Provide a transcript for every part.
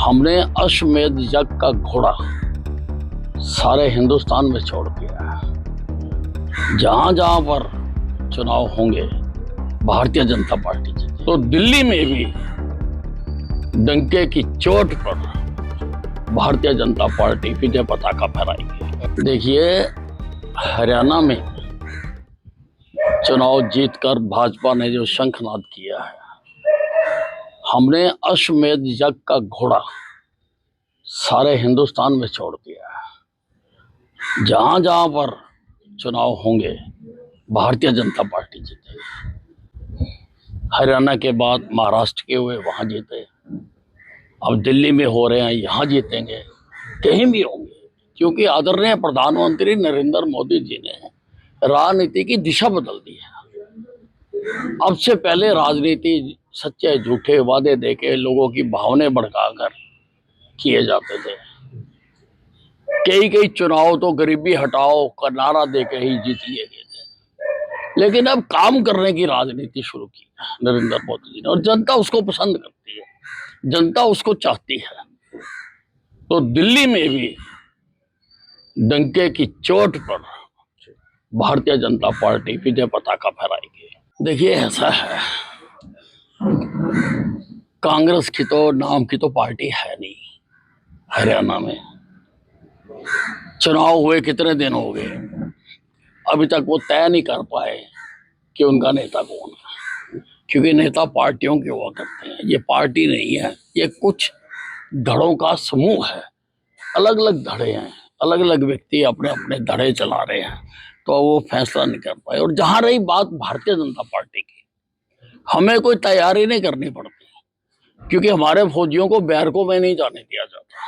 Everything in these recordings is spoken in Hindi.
हमने अश्वमेध यज्ञ का घोड़ा सारे हिंदुस्तान में छोड़ दिया है। जहां जहां पर चुनाव होंगे भारतीय जनता पार्टी जीते। तो दिल्ली में भी डंके की चोट पर भारतीय जनता पार्टी विजय पताका फहराएगी। देखिए, हरियाणा में चुनाव जीतकर भाजपा ने जो शंखनाद किया है, हमने अश्वमेध यज्ञ का घोड़ा सारे हिंदुस्तान में छोड़ दिया है। जहां जहां पर चुनाव होंगे भारतीय जनता पार्टी जीते। हरियाणा के बाद महाराष्ट्र के हुए, वहां जीते। अब दिल्ली में हो रहे हैं, यहां जीतेंगे, कहीं भी होंगे, क्योंकि आदरणीय प्रधानमंत्री नरेंद्र मोदी जी ने राजनीति की दिशा बदल दी है। अब से पहले राजनीति सच्चे झूठे वादे देके लोगों की भावनाएं भड़काकर किए जाते थे। कई चुनाव तो गरीबी हटाओ का नारा देके ही जीत लिए गए थे, लेकिन अब काम करने की राजनीति शुरू की नरेंद्र मोदी जी ने, और जनता उसको पसंद करती है, जनता उसको चाहती है। तो दिल्ली में भी डंके की चोट पर भारतीय जनता पार्टी विजय पताका फहराएगी। देखिए, ऐसा है, कांग्रेस की तो नाम की तो पार्टी है नहीं हरियाणा में। चुनाव हुए कितने दिन हो गए, अभी तक वो तय नहीं कर पाए कि उनका नेता कौन है, क्योंकि नेता पार्टियों के हुआ करते हैं। ये पार्टी नहीं है, ये कुछ धड़ों का समूह है। अलग अलग धड़े हैं, अलग अलग व्यक्ति अपने अपने धड़े चला रहे हैं, तो वो फैसला नहीं कर पाए। और जहां रही बात भारतीय जनता पार्टी की, हमें कोई तैयारी नहीं करनी पड़ती, क्योंकि हमारे फौजियों को बैरकों में नहीं जाने दिया जाता।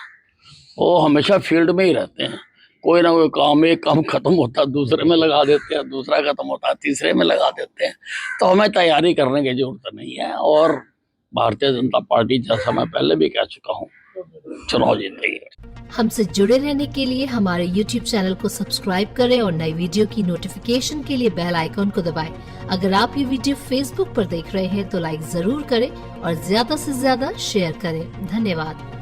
वो हमेशा फील्ड में ही रहते हैं। कोई ना कोई काम, एक काम खत्म होता है दूसरे में लगा देते हैं, दूसरा खत्म होता है तीसरे में लगा देते हैं। तो हमें तैयारी करने की जरूरत नहीं है। और भारतीय जनता पार्टी, जैसा मैं पहले भी कह चुका हूँ, चुनाव जीत रही है। हमसे जुड़े रहने के लिए हमारे YouTube चैनल को सब्सक्राइब करें और नई वीडियो की नोटिफिकेशन के लिए बेल आइकॉन को दबाएं। अगर आप ये वीडियो Facebook पर देख रहे हैं तो लाइक जरूर करें और ज्यादा से ज्यादा शेयर करें। धन्यवाद।